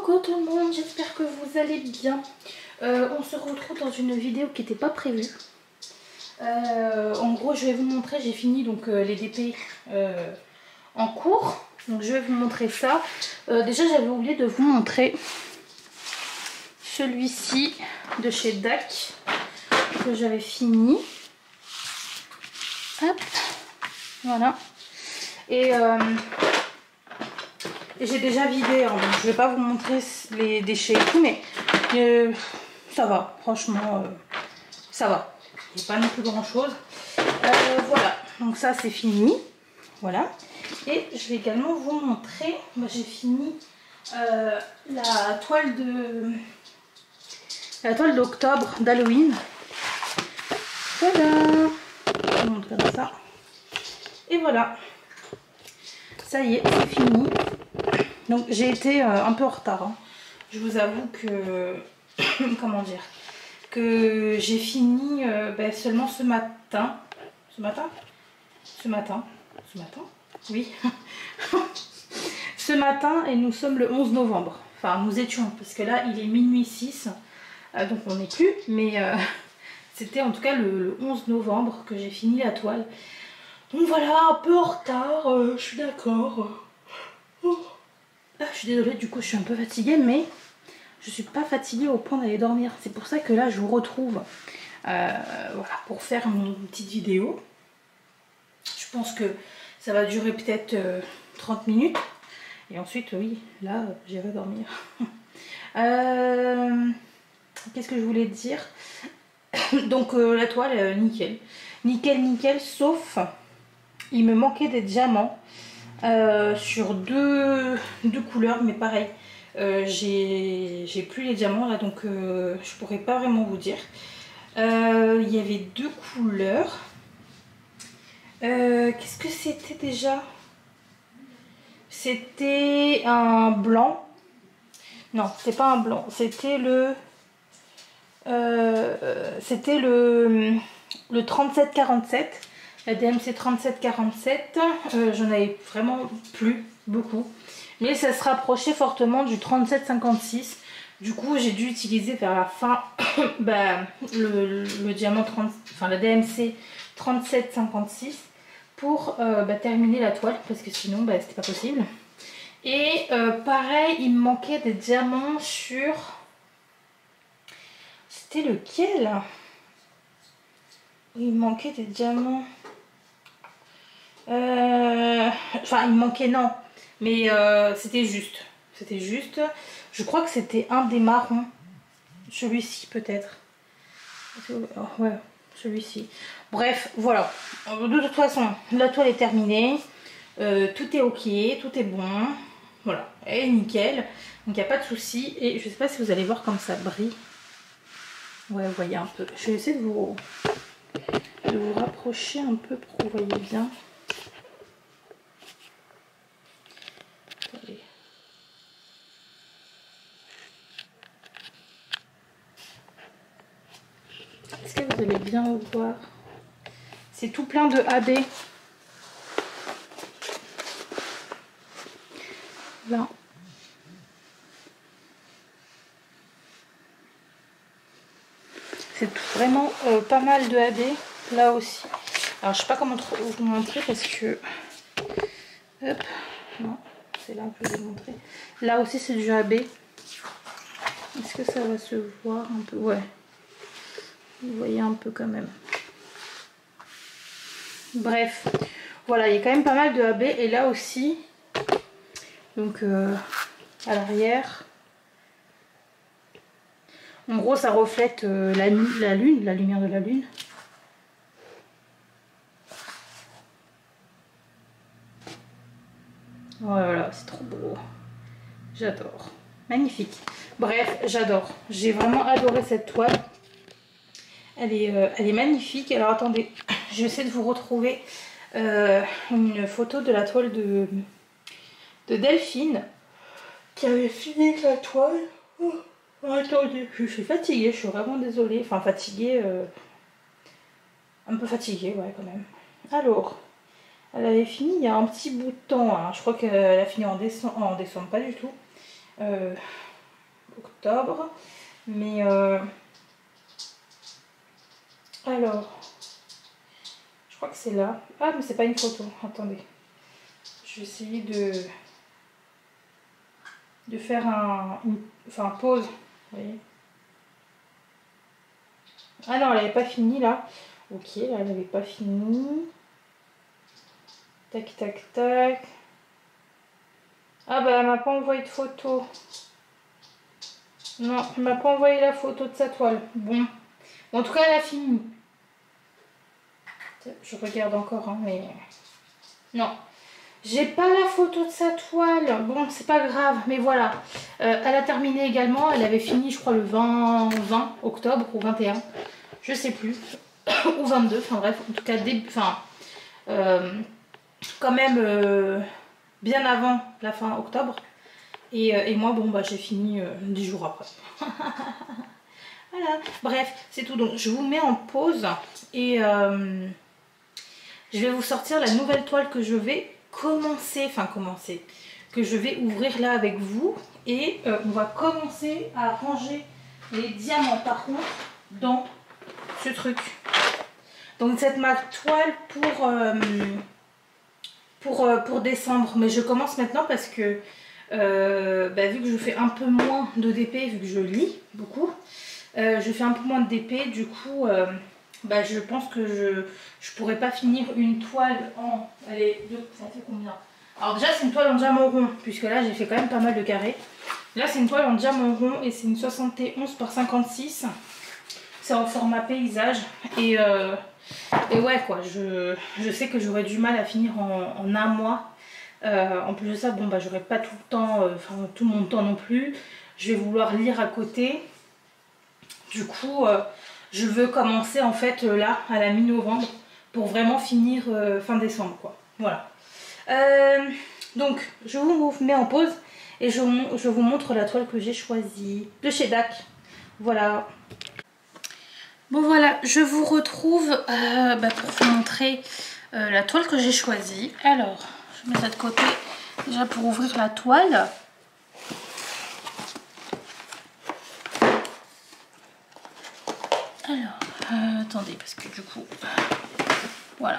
Coucou tout le monde, j'espère que vous allez bien. On se retrouve dans une vidéo qui n'était pas prévue. En gros, je vais vous montrer, j'ai fini donc les DP en cours. Donc je vais vous montrer ça. Déjà, j'avais oublié de vous montrer celui-ci de chez DAC que j'avais fini. Hop, voilà. Et j'ai déjà vidé, hein, donc je vais pas vous montrer les déchets et tout, mais ça va, franchement, ça va. Il n'y a pas non plus grand chose. Voilà, donc ça c'est fini. Voilà. Et je vais également vous montrer, j'ai fini la toile d'octobre d'Halloween. Voilà. Je vais vous montrer ça. Et voilà. Ça y est, c'est fini. Donc j'ai été un peu en retard. Hein. Je vous avoue que comment dire, que j'ai fini seulement ce matin. Ce matin, oui. Ce matin, et nous sommes le 11 novembre. Enfin, nous étions, parce que là, il est minuit 6. Donc on n'est plus, mais c'était en tout cas le 11 novembre que j'ai fini la toile. Donc voilà, un peu en retard, je suis d'accord. Je suis désolée, du coup je suis un peu fatiguée, mais je suis pas fatiguée au point d'aller dormir. C'est pour ça que là je vous retrouve voilà, pour faire une petite vidéo. Je pense que ça va durer peut-être 30 minutes. Et ensuite, oui, là j'irai dormir. Qu'est-ce que je voulais dire? Donc la toile, nickel. Nickel, sauf il me manquait des diamants. Sur deux couleurs, mais pareil, j'ai plus les diamants là, donc je pourrais pas vraiment vous dire. Il y avait deux couleurs. Qu'est-ce que c'était déjà? C'était un blanc. Non, c'était pas un blanc, c'était le 3747. La DMC 3747, j'en avais vraiment plus beaucoup, mais ça se rapprochait fortement du 3756. Du coup, j'ai dû utiliser vers la fin le diamant 30, enfin la DMC 3756 pour terminer la toile, parce que sinon c'était pas possible. Et pareil, il me manquait des diamants sur... C'était lequel? Il me manquait des diamants... Enfin, il me manquait, non, mais c'était juste. C'était juste. Je crois que c'était un des marrons. Celui-ci, peut-être. Ouais, celui-ci. Bref, voilà. De toute façon, la toile est terminée. Tout est ok, tout est bon. Voilà, elle est nickel. Donc, il n'y a pas de souci. Et je sais pas si vous allez voir comme ça brille. Ouais, vous voyez un peu. Je vais essayer de vous rapprocher un peu pour que vous voyez bien. Est-ce que vous allez bien voir? C'est tout plein de AB. Là. C'est vraiment pas mal de AB. Là aussi. Alors je sais pas comment vous montrer parce que... Hop. Non, c'est là que je vais vous montrer. Là aussi c'est du AB. Est-ce que ça va se voir un peu? Ouais. Vous voyez un peu quand même. Bref, voilà, il y a quand même pas mal de AB. Et là aussi, donc à l'arrière, en gros ça reflète la lune, la lumière de la lune. Voilà, c'est trop beau. J'adore. Magnifique. Bref, j'adore. J'ai vraiment adoré cette toile. Elle est magnifique. Alors attendez, je vais essayer de vous retrouver une photo de la toile de Delphine qui avait fini la toile. Oh, attendez, je suis fatiguée, je suis vraiment désolée. Enfin fatiguée, un peu fatiguée, ouais quand même. Alors, elle avait fini il y a un petit bout de temps. Hein. Je crois qu'elle a fini en décembre, pas du tout. octobre. Mais alors, je crois que c'est là. Ah, mais c'est pas une photo. Attendez. Je vais essayer de faire enfin, pause. Vous voyez. Ah non, elle n'avait pas fini là. Ok, là, elle n'avait pas fini. Tac, tac, tac. Ah bah, elle m'a pas envoyé de photo. Non, elle m'a pas envoyé la photo de sa toile. Bon. En tout cas, elle a fini. Je regarde encore, hein, mais... Non. J'ai pas la photo de sa toile. Bon, c'est pas grave, mais voilà. Elle a terminé également. Elle avait fini, je crois, le 20 octobre ou 21. Je sais plus. Ou 22. Enfin bref, en tout cas, quand même bien avant la fin octobre. Et moi, bon, bah, j'ai fini 10 jours après. Voilà. Bref, c'est tout. Donc, je vous mets en pause. Et je vais vous sortir la nouvelle toile que je vais commencer, que je vais ouvrir là avec vous. Et on va commencer à ranger les diamants par contre dans ce truc. Donc c'est ma toile pour décembre. Mais je commence maintenant parce que vu que je fais un peu moins de DP, vu que je lis beaucoup, je fais un peu moins de DP, du coup... je pense que je pourrais pas finir une toile en... Allez, ça fait combien? Alors déjà c'est une toile en diamant rond, puisque là j'ai fait quand même pas mal de carrés. Là c'est une toile en diamant rond et c'est une 71 par 56. C'est en format paysage. Et ouais quoi, je sais que j'aurais du mal à finir en un mois. En plus de ça, bon bah j'aurai pas tout le temps, tout mon temps non plus. Je vais vouloir lire à côté. Du coup... je veux commencer en fait là à la mi-novembre pour vraiment finir fin décembre quoi. Voilà. Donc je vous mets en pause et je vous montre la toile que j'ai choisie de chez DAC. Voilà. Bon voilà, je vous retrouve pour vous montrer la toile que j'ai choisie. Alors, je mets ça de côté déjà pour ouvrir la toile. Alors, attendez, parce que du coup, voilà.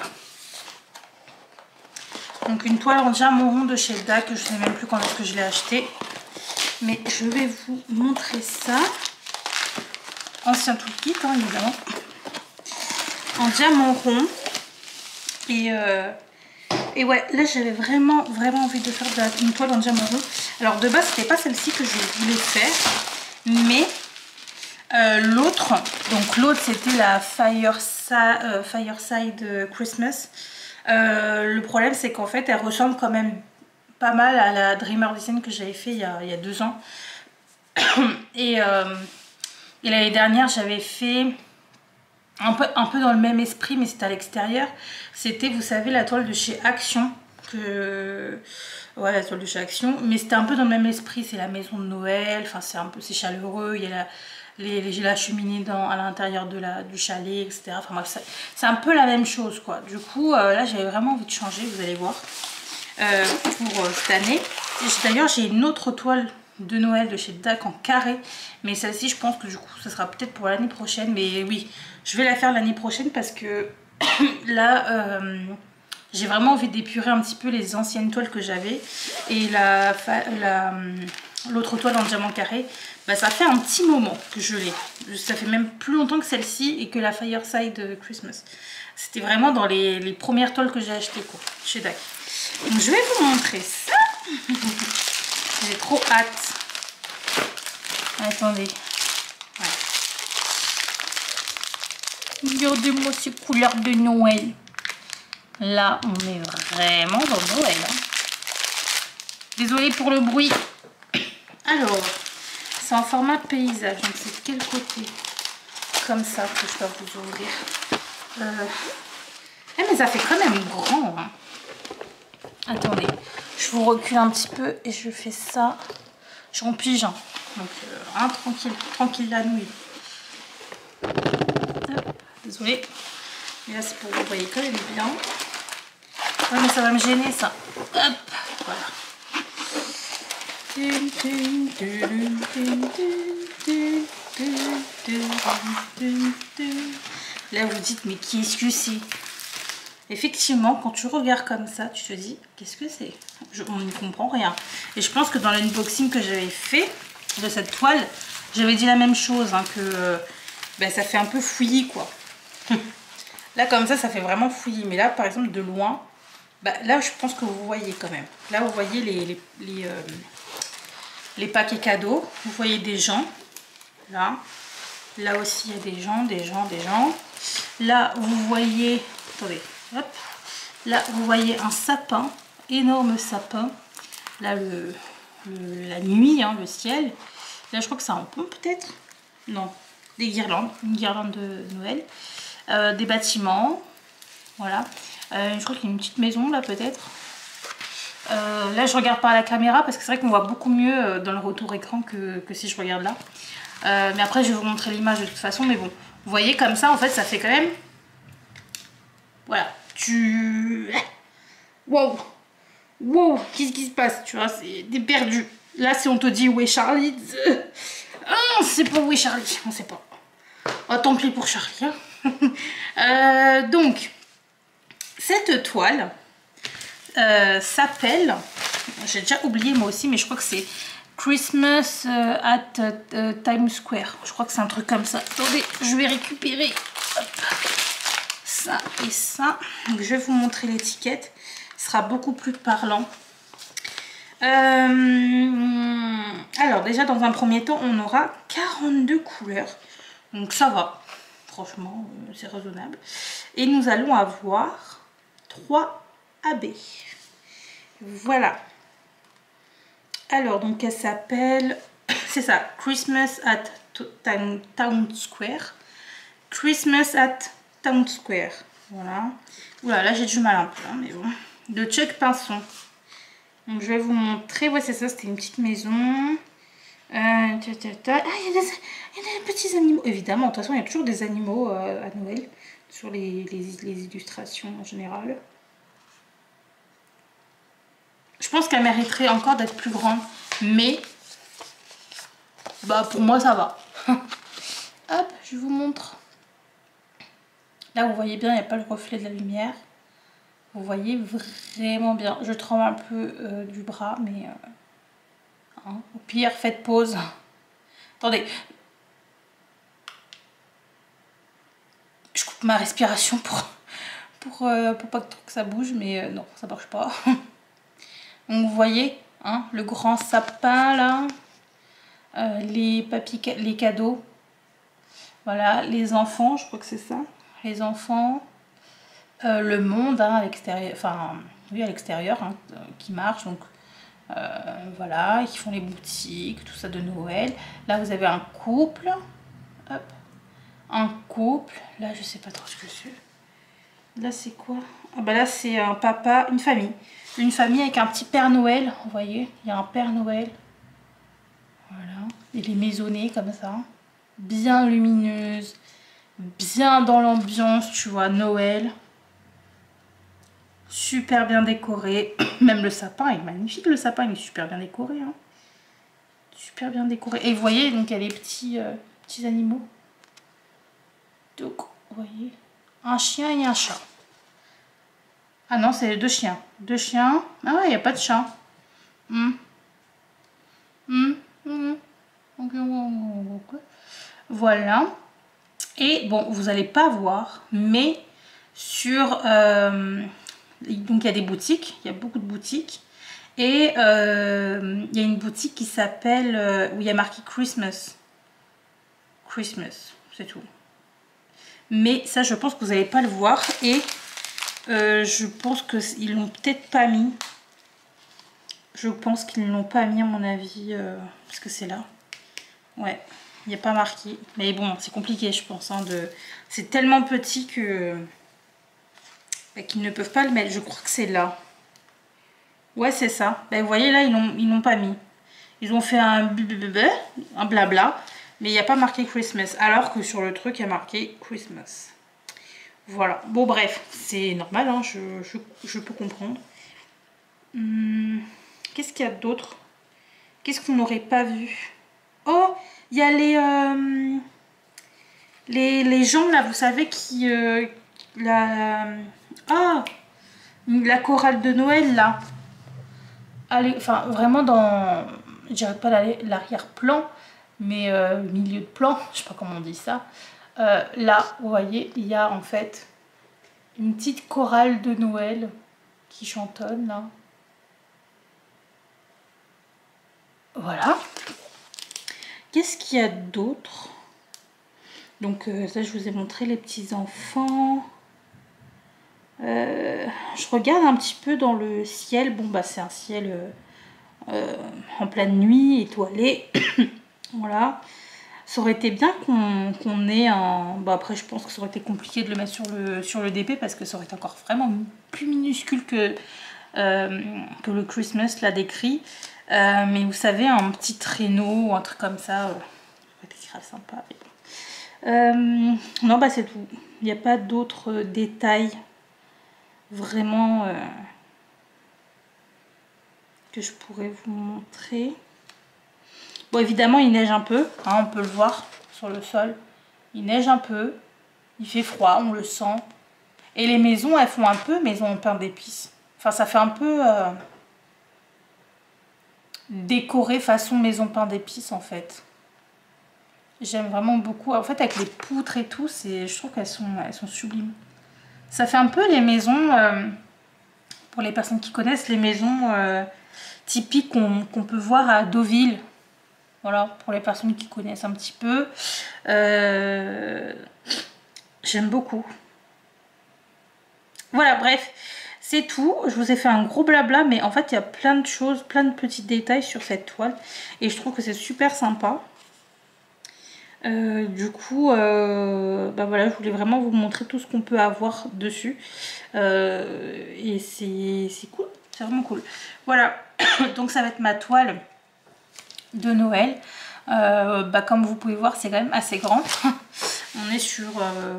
Donc une toile en diamant rond de chez DAC, je ne sais même plus quand est-ce que je l'ai acheté. Mais je vais vous montrer ça. Ancien tout kit, hein, évidemment. En diamant rond. Et ouais, là j'avais vraiment envie de faire une toile en diamant rond. Alors de base, c'était pas celle-ci que je voulais faire. Mais... l'autre c'était la Fireside Christmas. Le problème c'est qu'en fait elle ressemble quand même pas mal à la Dreamer Design que j'avais fait il y a 2 ans. Et l'année dernière j'avais fait un peu dans le même esprit, mais c'était à l'extérieur. C'était, vous savez, la toile de chez Action. Ouais, la toile de chez Action, mais c'était un peu dans le même esprit. C'est la maison de Noël, enfin c'est chaleureux, il y a la cheminée à l'intérieur du chalet, etc. Enfin bref, c'est un peu la même chose quoi. Du coup là j'avais vraiment envie de changer, vous allez voir, pour cette année. D'ailleurs j'ai une autre toile de Noël de chez DAC en carré, mais celle-ci je pense que du coup ça sera peut-être pour l'année prochaine. Mais oui, je vais la faire l'année prochaine parce que là j'ai vraiment envie d'épurer un petit peu les anciennes toiles que j'avais. Et l'autre toile en diamant carré, ça fait un petit moment que je l'ai. Ça fait même plus longtemps que celle-ci et que la Fireside Christmas. C'était vraiment dans les premières toiles que j'ai achetées quoi, chez DAC. Donc je vais vous montrer ça. J'ai trop hâte. Attendez. Ouais. Regardez-moi ces couleurs de Noël. Là, on est vraiment dans Noël. Hein. Désolée pour le bruit. Alors, c'est en format paysage. Donc, c'est de quel côté? Comme ça que je dois vous ouvrir. Mais ça fait quand même grand. Hein. Attendez, je vous recule un petit peu et je fais ça. Je suis en pyjama. Donc, tranquille la nouille. Désolée. Et là, c'est pour que vous voyez qu'elle est bien. Ouais, mais ça va me gêner, ça. Hop, voilà. Là vous dites mais qu'est-ce que c'est? Effectivement quand tu regardes comme ça tu te dis qu'est-ce que c'est? On ne comprend rien. Et je pense que dans l'unboxing que j'avais fait de cette toile, j'avais dit la même chose hein, que ben, ça fait un peu fouillis quoi. Là comme ça fait vraiment fouillis. Mais là par exemple de loin, bah, là je pense que vous voyez quand même. Là vous voyez les paquets cadeaux. Vous voyez des gens. Là aussi il y a des gens. Là vous voyez, attendez, hop. Là vous voyez un sapin, énorme sapin. Là la nuit, hein, le ciel. Là je crois que c'est un pont peut-être. Non, des guirlandes, une guirlande de Noël. Des bâtiments, voilà. Je crois qu'il y a une petite maison là peut-être. Là je regarde par la caméra parce que c'est vrai qu'on voit beaucoup mieux dans le retour écran que si je regarde là. Mais après je vais vous montrer l'image de toute façon. Mais bon, vous voyez comme ça en fait ça fait quand même... Voilà, wow, wow, qu'est-ce qui se passe? Tu vois, t'es perdu. Là si on te dit où est Charlie, on sait pas où est Charlie, on sait pas. Oh, tant pis pour Charlie. Hein. Donc, cette toile s'appelle, j'ai déjà oublié moi aussi, mais je crois que c'est Christmas at Times Square. Je crois que c'est un truc comme ça. Attendez, je vais récupérer ça et ça. Donc, je vais vous montrer l'étiquette. Ce sera beaucoup plus parlant. Alors, déjà, dans un premier temps, on aura 42 couleurs. Donc, ça va. Franchement, c'est raisonnable. Et nous allons avoir 3 AB. Voilà. Alors, donc, elle s'appelle... C'est ça, Christmas at Town Square. Christmas at Town Square. Voilà. Oula, là, j'ai du mal un peu, hein, mais bon. De Chuck Pinson. Donc, je vais vous montrer. Ouais, c'est ça, c'était une petite maison. Ah, il y a des petits animaux. Évidemment, de toute façon, il y a toujours des animaux à Noël sur les illustrations en général. Je pense qu'elle mériterait encore d'être plus grande, mais bah pour moi ça va. Hop, je vous montre. Là, vous voyez bien, il n'y a pas le reflet de la lumière. Vous voyez vraiment bien. Je tremble un peu du bras, mais hein, au pire, faites pause. Attendez. Je coupe ma respiration pour pas que ça bouge, mais non, ça marche pas. Donc vous voyez, hein, le grand sapin là, les cadeaux. Voilà, les enfants, je crois que c'est ça. Les enfants, le monde hein, à l'extérieur, enfin oui à l'extérieur, hein, qui marche. Donc voilà, qui font les boutiques, tout ça de Noël. Là vous avez un couple, hop, un couple. Là je sais pas trop ce que c'est. Là c'est quoi? Ah bah là c'est un papa, une famille avec un petit Père Noël. Vous voyez, il y a un Père Noël. Voilà, et les maisonnées comme ça, bien lumineuses, bien dans l'ambiance, tu vois, Noël. Super bien décoré. Même le sapin est magnifique, le sapin il est super bien décoré. Hein. Super bien décoré. Et vous voyez, donc il y a les petits animaux. Donc, vous voyez, un chien et un chat. Ah non, c'est 2 chiens. 2 chiens. Ah ouais, il n'y a pas de chat. Voilà. Et bon, vous n'allez pas voir, mais sur... donc il y a des boutiques, il y a beaucoup de boutiques. Et il y a une boutique qui s'appelle... où il y a marqué Christmas. Christmas, c'est tout. Mais ça, je pense que vous n'allez pas le voir. Et je pense qu'ils l'ont peut-être pas mis. Je pense qu'ils ne l'ont pas mis à mon avis. Parce que c'est là. Ouais, il n'y a pas marqué. Mais bon, c'est compliqué, je pense. Hein, c'est tellement petit que qu'ils ne peuvent pas le mettre. Je crois que c'est là. Ouais, c'est ça. Ben, vous voyez, là, ils n'ont pas mis. Ils ont fait un blabla. Mais il n'y a pas marqué Christmas. Alors que sur le truc, il y a marqué Christmas. Voilà. Bon, bref. C'est normal. Hein, je peux comprendre. Qu'est-ce qu'il y a d'autre? Qu'est-ce qu'on n'aurait pas vu? Oh, il y a les gens là, vous savez, qui... la chorale de Noël là. Allez, enfin, vraiment dans... Je dirais pas l'arrière-plan, mais milieu de plan, je sais pas comment on dit ça. Là, vous voyez, il y a en fait une petite chorale de Noël qui chantonne là. Voilà. Qu'est-ce qu'il y a d'autre? Donc ça, je vous ai montré les petits enfants. Je regarde un petit peu dans le ciel. Bon bah c'est un ciel en pleine nuit, étoilé. Voilà. Ça aurait été bien qu'on ait un... Bah après je pense que ça aurait été compliqué de le mettre sur le DP parce que ça aurait été encore vraiment plus minuscule que le Christmas l'a décrit. Mais vous savez, un petit traîneau ou un truc comme ça, ça aurait été grave sympa. Non bah c'est tout. Il n'y a pas d'autres détails vraiment que je pourrais vous montrer. Bon, évidemment il neige un peu, hein, on peut le voir sur le sol, il neige un peu, il fait froid, on le sent, et les maisons elles font un peu maison en pain d'épices, enfin ça fait un peu décoré façon maison pain d'épices en fait. J'aime vraiment beaucoup, en fait avec les poutres et tout, je trouve qu'elles sont sublimes. Ça fait un peu les maisons, pour les personnes qui connaissent, les maisons typiques qu'on peut voir à Deauville. Voilà, pour les personnes qui connaissent un petit peu. J'aime beaucoup. Voilà, bref, c'est tout. Je vous ai fait un gros blabla, mais en fait, il y a plein de choses, plein de petits détails sur cette toile. Et je trouve que c'est super sympa. Du coup, bah voilà, je voulais vraiment vous montrer tout ce qu'on peut avoir dessus. Et c'est cool, c'est vraiment cool. Voilà, donc ça va être ma toile de Noël. Bah comme vous pouvez voir, c'est quand même assez grand. On est sur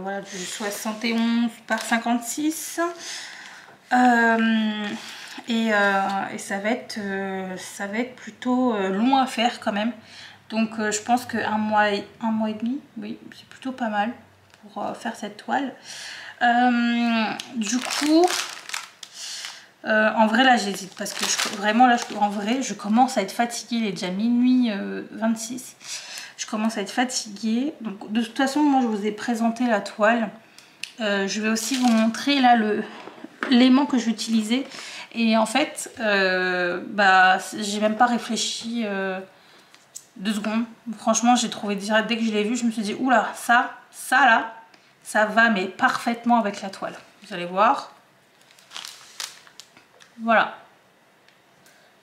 voilà, du 71 par 56. Et ça va être plutôt long à faire quand même. Donc je pense qu'un mois et demi, oui, c'est plutôt pas mal pour faire cette toile. Du coup, en vrai là j'hésite parce que vraiment là en vrai je commence à être fatiguée. Il est déjà minuit 26. Je commence à être fatiguée. Donc de toute façon moi je vous ai présenté la toile. Je vais aussi vous montrer là l'aimant que je vais utiliser. Et en fait bah j'ai même pas réfléchi 2 secondes. Franchement j'ai trouvé direct, dès que je l'ai vu je me suis dit oula, ça là ça va mais parfaitement avec la toile. Vous allez voir. Voilà,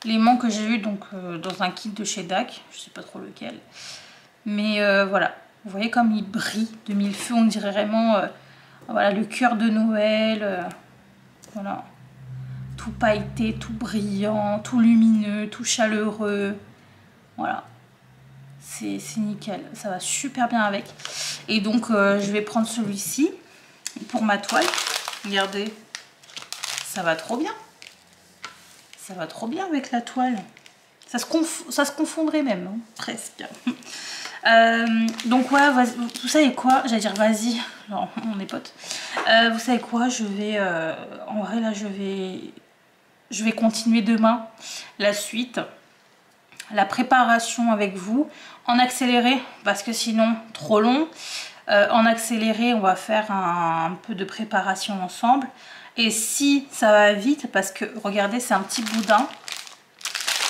l'aimant que j'ai eu donc dans un kit de chez DAC, je sais pas trop lequel, mais voilà, vous voyez comme il brille de mille feux, on dirait vraiment voilà, le cœur de Noël, voilà, tout pailleté, tout brillant, tout lumineux, tout chaleureux, voilà, c'est nickel, ça va super bien avec. Et donc je vais prendre celui-ci pour ma toile, regardez, ça va trop bien. Ça va trop bien avec la toile. Ça se confondrait même, hein, presque. Donc ouais, vous savez quoi? J'allais dire vas-y, non, on est potes. Vous savez quoi? Je vais... en vrai, là, je vais continuer demain la suite. La préparation avec vous. En accéléré, parce que sinon, trop long. En accéléré, on va faire un peu de préparation ensemble. Et si ça va vite, parce que regardez, c'est un petit boudin.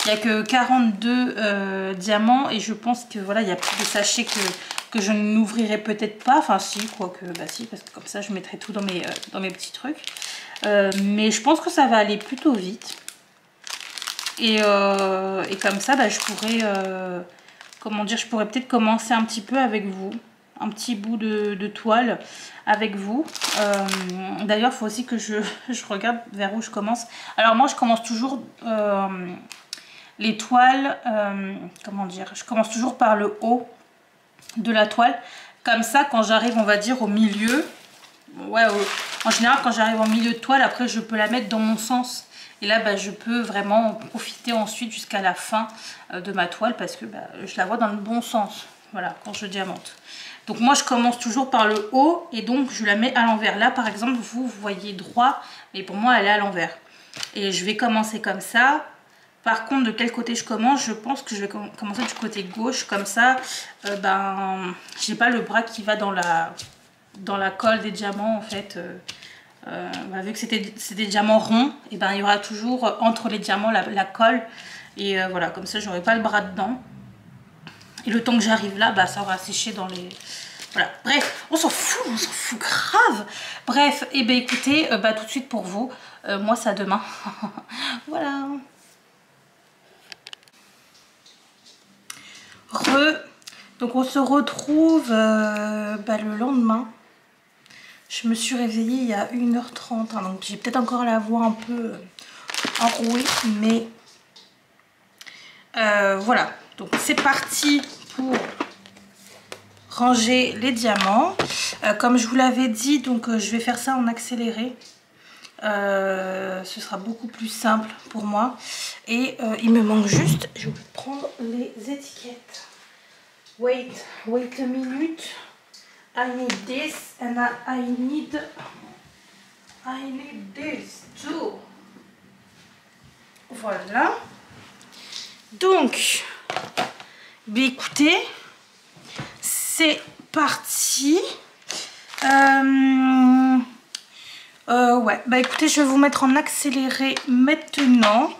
Il n'y a que 42 diamants et je pense que voilà, il y a plus de sachets que je n'ouvrirai peut-être pas. Enfin si, quoique, bah si, parce que comme ça je mettrai tout dans mes petits trucs. Mais je pense que ça va aller plutôt vite. Et comme ça, bah, je pourrais, comment dire, je pourrais peut-être commencer un petit peu avec vous. Un petit bout de toile avec vous. D'ailleurs il faut aussi que je regarde vers où je commence. Alors moi je commence toujours les toiles, comment dire, je commence toujours par le haut de la toile, comme ça quand j'arrive on va dire au milieu, ouais, en général quand j'arrive au milieu de toile après je peux la mettre dans mon sens Et là, bah, je peux vraiment en profiter ensuite jusqu'à la fin de ma toile parce que bah, je la vois dans le bon sens. Voilà, quand je diamante. Donc moi, je commence toujours par le haut et donc je la mets à l'envers. Là, par exemple, vous voyez droit, mais pour moi, elle est à l'envers. Et je vais commencer comme ça. Par contre, de quel côté je commence? Je pense que je vais commencer du côté gauche. Comme ça, ben, j'ai pas le bras qui va dans la colle des diamants, en fait. Bah, vu que c'est des diamants ronds, et ben, il y aura toujours entre les diamants la colle. Et voilà, comme ça, j'aurai pas le bras dedans. Et le temps que j'arrive là, bah, ça aura séché dans les... Voilà, bref, on s'en fout grave. Bref, et ben écoutez, bah, tout de suite pour vous, moi c'est à demain. Voilà. Donc on se retrouve bah, le lendemain. Je me suis réveillée il y a 1h30, hein, donc j'ai peut-être encore la voix un peu enrouée, mais voilà. Donc c'est parti pour ranger les diamants. Comme je vous l'avais dit, donc je vais faire ça en accéléré. Ce sera beaucoup plus simple pour moi. Et il me manque juste, je vais prendre les étiquettes. Wait a minute. I need this and I need this too. Voilà. Donc, bien écoutez, c'est parti. Ouais, bah écoutez, je vais vous mettre en accéléré maintenant.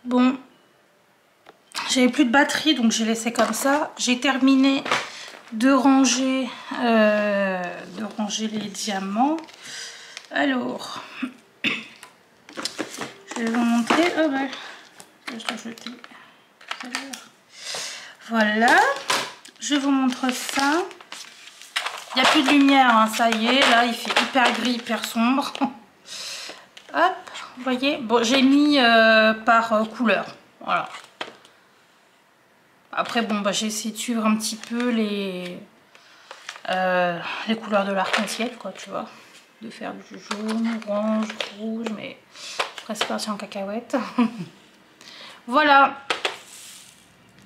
Bon, j'avais plus de batterie donc j'ai laissé comme ça. J'ai terminé de ranger les diamants. Alors, je vais vous montrer. Oh ouais, je dois jeter. Voilà, je vous montre ça. Il n'y a plus de lumière, hein, ça y est. Là, il fait hyper gris, hyper sombre. Hop, vous voyez. Bon, j'ai mis par couleur. Voilà. Après, bon, bah, j'ai essayé de suivre un petit peu les couleurs de l'arc-en-ciel, quoi, tu vois. De faire du jaune, orange, rouge, mais après, c'est parti en cacahuète. Voilà.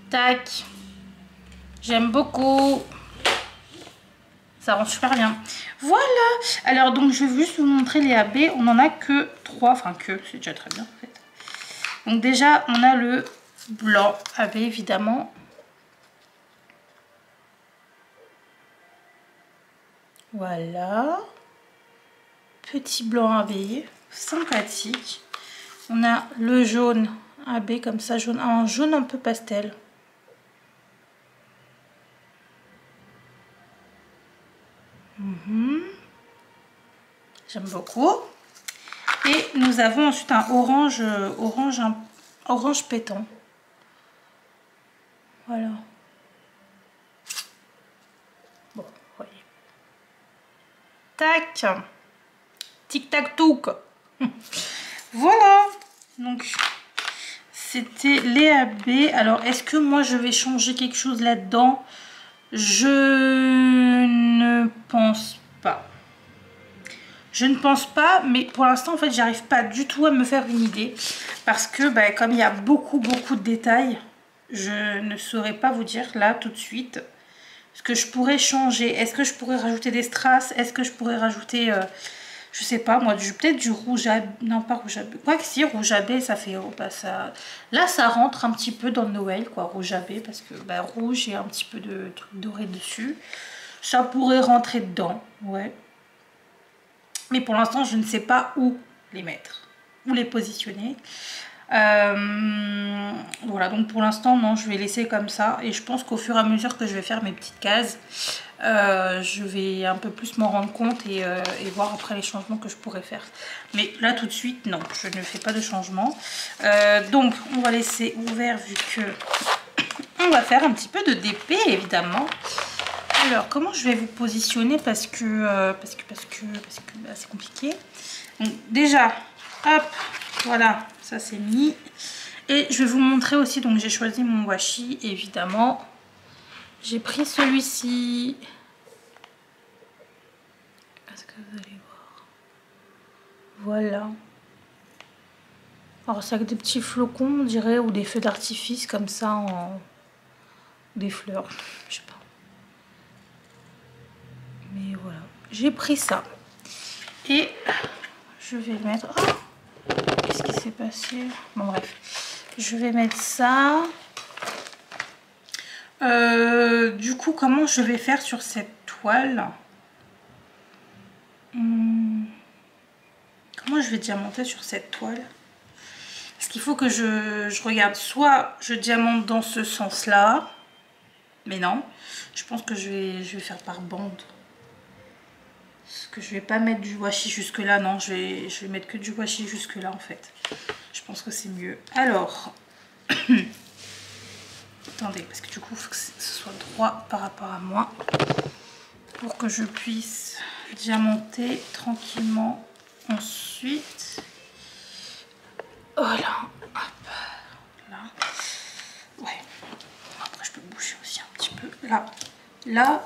Tac. J'aime beaucoup. Ça rend super bien. Voilà. Alors, donc, je vais juste vous montrer les AB. On n'en a que 3. Enfin, c'est déjà très bien, en fait. Donc, déjà, on a le blanc AB, évidemment. Voilà. Petit blanc AB. Sympathique. On a le jaune AB, comme ça, jaune, un jaune un peu pastel. J'aime beaucoup. Et nous avons ensuite un orange, orange pétant. Voilà. Bon, voyez. Tac. Tic tac touc. Voilà. Donc, c'était les AB. Alors, est-ce que moi je vais changer quelque chose là-dedans? Je ne pense pas. Je ne pense pas, mais pour l'instant, en fait, j'arrive pas du tout à me faire une idée. Parce que, bah, comme il y a beaucoup de détails, je ne saurais pas vous dire là, tout de suite, ce que je pourrais changer. Est-ce que je pourrais rajouter des strass? Est-ce que je pourrais rajouter, je sais pas, moi, peut-être du rouge à... Non, pas rouge à... Quoi que si, rouge à baie, ça fait... Oh, bah, ça... Là, ça rentre un petit peu dans le Noël, quoi, rouge à baie, parce que, bah, rouge et un petit peu de truc doré dessus. Ça pourrait rentrer dedans, ouais. Mais pour l'instant, je ne sais pas où les mettre, où les positionner. Voilà, donc pour l'instant, non, je vais laisser comme ça. Et je pense qu'au fur et à mesure que je vais faire mes petites cases, je vais un peu plus m'en rendre compte et voir après les changements que je pourrais faire. Mais là, tout de suite, non, je ne fais pas de changement. Donc, on va laisser ouvert vu que on va faire un petit peu de DP, évidemment. Alors, comment je vais vous positionner parce que bah, c'est compliqué. Donc, déjà, hop, voilà, ça c'est mis. Et je vais vous montrer aussi, donc j'ai choisi mon washi, évidemment. J'ai pris celui-ci. Est-ce que vous allez voir? Voilà. Alors, c'est avec des petits flocons, on dirait, ou des feux d'artifice comme ça, en... des fleurs, je sais pas. Mais voilà, j'ai pris ça. Et je vais mettre... Oh, qu'est-ce qui s'est passé? Bon bref, je vais mettre ça. Du coup, comment je vais faire sur cette toile? Comment je vais diamanter sur cette toile? Est-ce qu'il faut que je regarde? Soit je diamante dans ce sens-là, mais non. Je pense que je vais faire par bande. Parce que je vais pas mettre du washi jusque là, non, je vais mettre que du washi jusque là en fait. Je pense que c'est mieux. Alors, attendez, parce que du coup, il faut que ce soit droit par rapport à moi pour que je puisse diamanter tranquillement ensuite. Voilà, hop, là. Ouais, après je peux bouger aussi un petit peu. Là,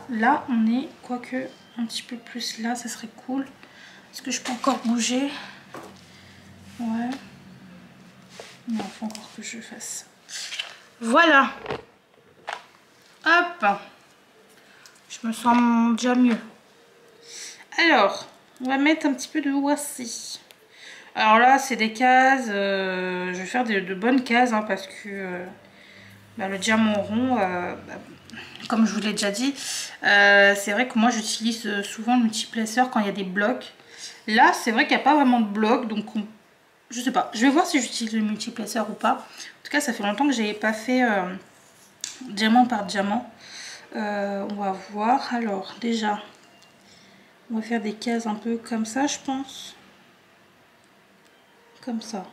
on est, quoique, un petit peu plus là, ça serait cool. Est-ce que je peux encore bouger? Ouais. Non, il faut encore que je fasse ça. Voilà. Hop. Je me sens déjà mieux. Alors, on va mettre un petit peu de washi. Alors là, c'est des cases. Je vais faire de bonnes cases hein, parce que bah, le diamant rond, comme je vous l'ai déjà dit, c'est vrai que moi j'utilise souvent le multiplaceur quand il y a des blocs. Là, c'est vrai qu'il n'y a pas vraiment de blocs, donc je sais pas. Je vais voir si j'utilise le multiplaceur ou pas. En tout cas, ça fait longtemps que j'ai pas fait diamant par diamant. On va voir. Alors, déjà, on va faire des cases un peu comme ça, je pense. Comme ça.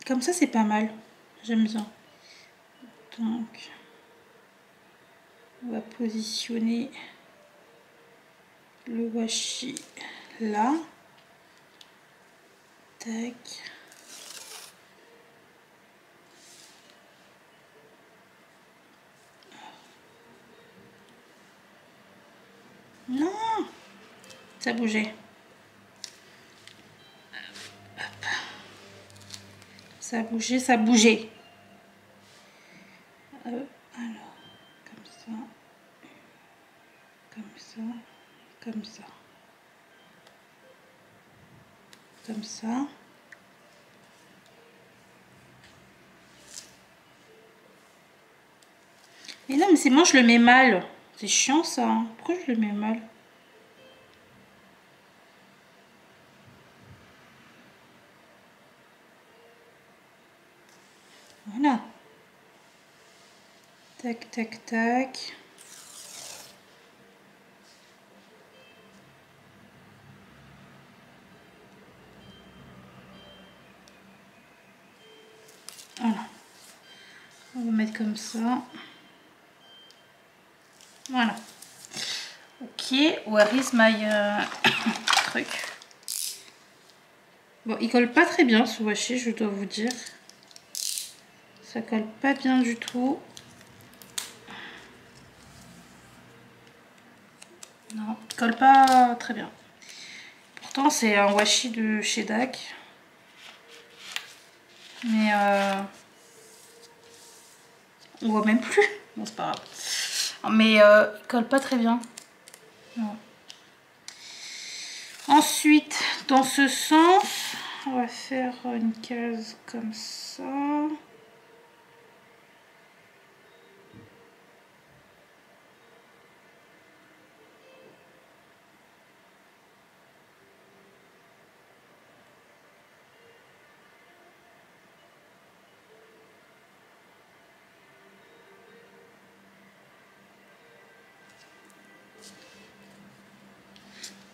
Comme ça, c'est pas mal. J'aime bien. Donc, On va positionner le washi là. Tac. Non, ça bougeait. Hop. Ça bougeait, ça bougeait. Alors, comme ça, comme ça, comme ça, comme ça. Mais non, mais c'est moi, je le mets mal. C'est chiant ça. Hein. Pourquoi je le mets mal? Voilà. Tac, tac, tac. Voilà. On va mettre comme ça. Voilà. Ok, where is my truc? Bon, il colle pas très bien ce washi, je dois vous dire. Ça colle pas bien du tout. Non, il colle pas très bien. Pourtant, c'est un washi de chez DAC. Mais on voit même plus. Bon, c'est pas grave. Mais il colle pas très bien. Non. Ensuite, dans ce sens, on va faire une case comme ça.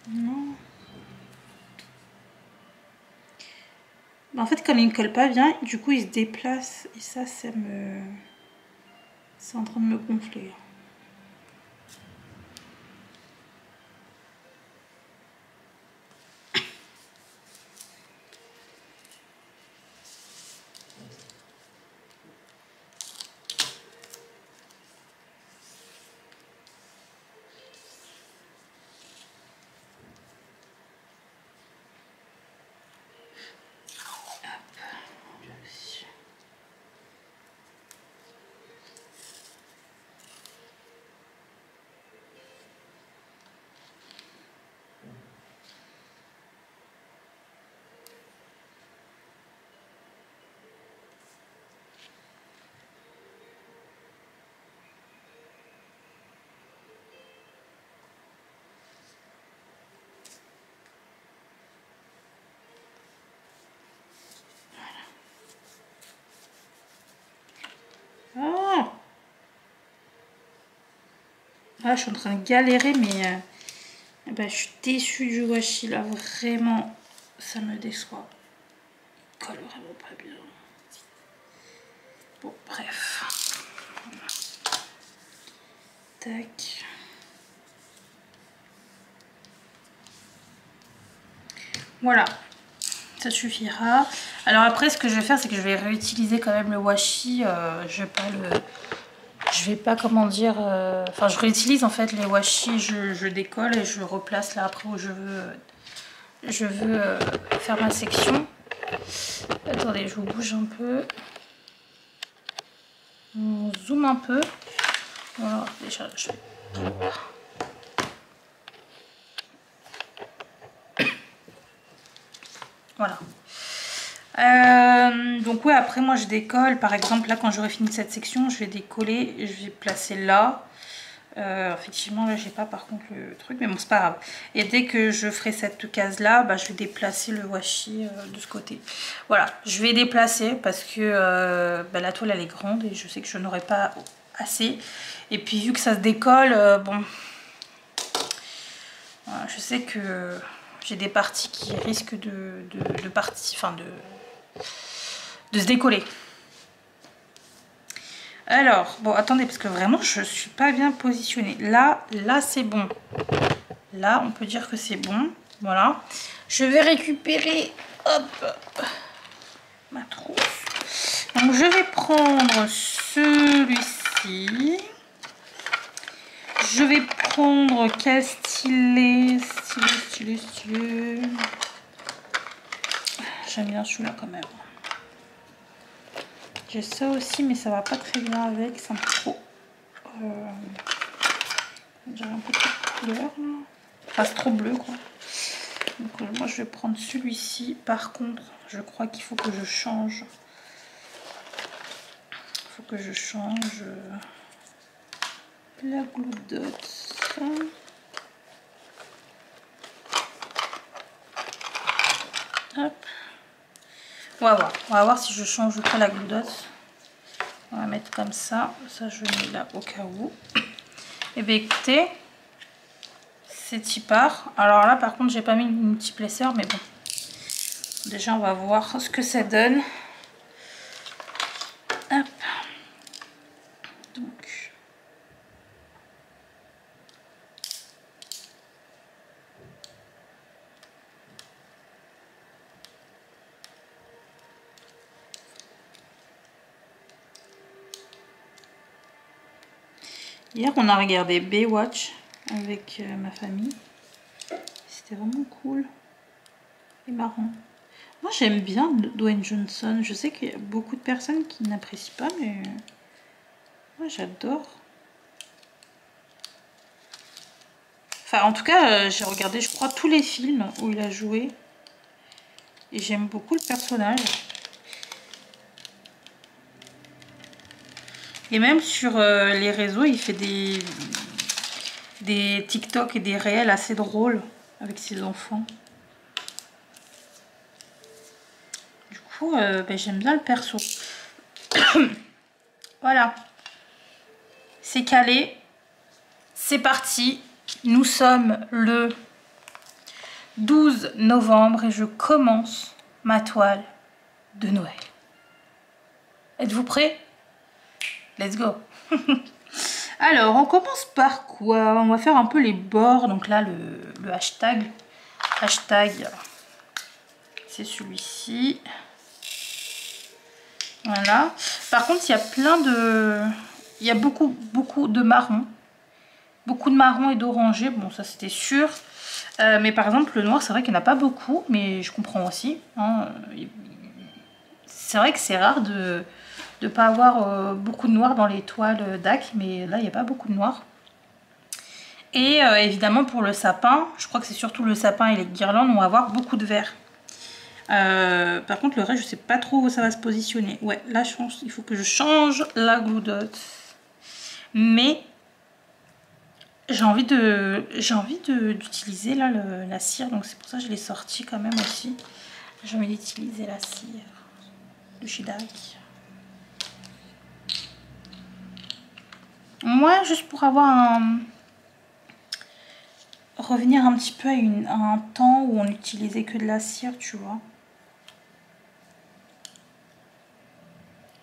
Non. En fait, comme il ne colle pas bien, du coup, il se déplace. Et ça, c'est en train de me gonfler. Ah, ah, je suis en train de galérer, mais bah, je suis déçue du washi là, vraiment, ça me déçoit. Il colle vraiment pas bien. Bon, bref. Tac. Voilà, ça suffira. Alors après, ce que je vais faire, c'est que je vais réutiliser quand même le washi. Je vais pas comment dire. Enfin, je réutilise en fait les washi. Je décolle et je replace là après où je veux faire ma section. Attendez, je vous bouge un peu. On zoome un peu. Voilà, déjà, je vais... Voilà. Donc ouais, après moi je décolle. Par exemple là, quand j'aurai fini cette section, je vais décoller et je vais placer là. Effectivement là j'ai pas par contre le truc, mais bon c'est pas grave. Et dès que je ferai cette case là, bah, je vais déplacer le washi de ce côté. Voilà, je vais déplacer parce que bah, la toile elle est grande et je sais que je n'aurai pas assez. Et puis vu que ça se décolle, bon, voilà, je sais que j'ai des parties qui risquent de se décoller. Alors, bon, attendez, parce que vraiment, je suis pas bien positionnée. Là, c'est bon. Là, on peut dire que c'est bon. Voilà. Je vais récupérer, hop, ma trousse. Donc, je vais prendre celui-ci. Je vais prendre quel stylet? Stylet. J'aime bien celui-là quand même. J'ai ça aussi, mais ça va pas très bien avec. C'est un peu trop... j'ai un peu trop de couleur là. Enfin, c'est trop bleu quoi. Donc moi je vais prendre celui-ci. Par contre, je crois qu'il faut que je change. Il faut que je change la Glue Dots. Hop. On va voir si je change ou pas la Glue Dots. On va mettre comme ça. Ça je mets là au cas où. Et bien écoutez, c'est y part. Alors là par contre j'ai pas mis une multiplesseur, mais bon. Déjà on va voir ce que ça donne. Hop. Donc. Hier on a regardé Baywatch avec ma famille. C'était vraiment cool et marrant. Moi j'aime bien Dwayne Johnson. Je sais qu'il y a beaucoup de personnes qui n'apprécient pas, mais moi j'adore. Enfin en tout cas j'ai regardé je crois tous les films où il a joué. Et j'aime beaucoup le personnage. Et même sur les réseaux il fait des TikTok et des réels assez drôles avec ses enfants. Ben, j'aime bien le perso. Voilà, c'est calé, c'est parti. Nous sommes le 12 novembre et je commence ma toile de Noël. Êtes-vous prêts? Let's go. Alors on commence par quoi? On va faire un peu les bords. Donc là le hashtag c'est celui-ci. Voilà. Par contre, il y a plein de... Il y a beaucoup de marron. Beaucoup de marron et d'orangé. Bon, ça, c'était sûr. Mais par exemple, le noir, c'est vrai qu'il n'y en a pas beaucoup. Mais je comprends aussi. Hein. C'est vrai que c'est rare de ne pas avoir beaucoup de noir dans les toiles DAC. Mais là, il n'y a pas beaucoup de noir. Et évidemment, pour le sapin, je crois que c'est surtout le sapin et les guirlandes, on va avoir beaucoup de vert. Par contre le reste je sais pas trop où ça va se positionner. Ouais là je pense il faut que je change la Glue Dot, mais j'ai envie d'utiliser là la cire, donc c'est pour ça que je l'ai sorti quand même aussi. J'ai envie d'utiliser la cire de chez DAC. Moi juste pour avoir revenir un petit peu à un temps où on utilisait que de la cire, tu vois.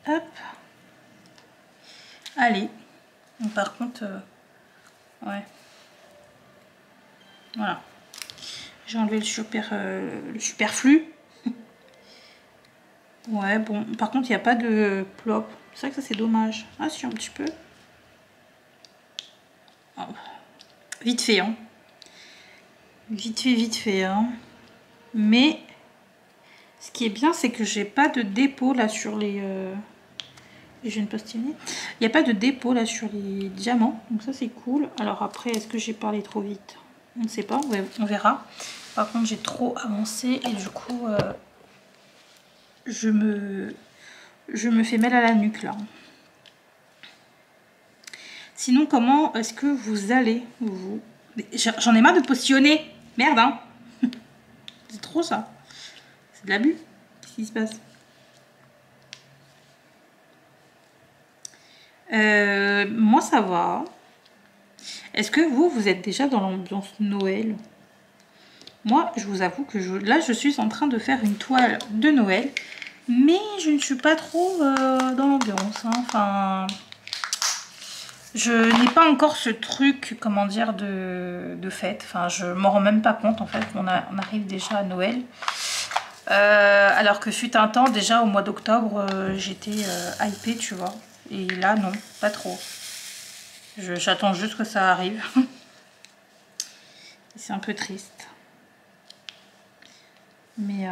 Hop. Allez. Donc, par contre, ouais. Voilà. J'ai enlevé le superflu. Ouais, bon. Par contre, il n'y a pas de plop. C'est vrai que ça, c'est dommage. Ah, si, un petit peu. Oh. Vite fait, hein. Vite fait, hein. Mais... ce qui est bien, c'est que j'ai pas de dépôt là sur les... je viens de postillonner. Il n'y a pas de dépôt là sur les diamants. Donc ça, c'est cool. Alors après, est-ce que j'ai parlé trop vite? On ne sait pas. Ouais, on verra. Par contre, j'ai trop avancé. Et du coup, je me fais mal à la nuque là. Sinon, comment est-ce que vous allez, vous? J'en ai marre de postillonner. Merde, hein. C'est trop ça. C'est de l'abus. Qu'est-ce qui se passe? Moi ça va. Est-ce que vous êtes déjà dans l'ambiance Noël? Moi je vous avoue que là je suis en train de faire une toile de Noël, mais je ne suis pas trop dans l'ambiance, hein. Enfin Je n'ai pas encore ce truc, comment dire, de fête. Enfin, je m'en rends même pas compte en fait. On arrive déjà à Noël. Alors que fut un temps, déjà au mois d'octobre, j'étais hypée, tu vois. Et là, non, pas trop. J'attends juste que ça arrive. C'est un peu triste. Mais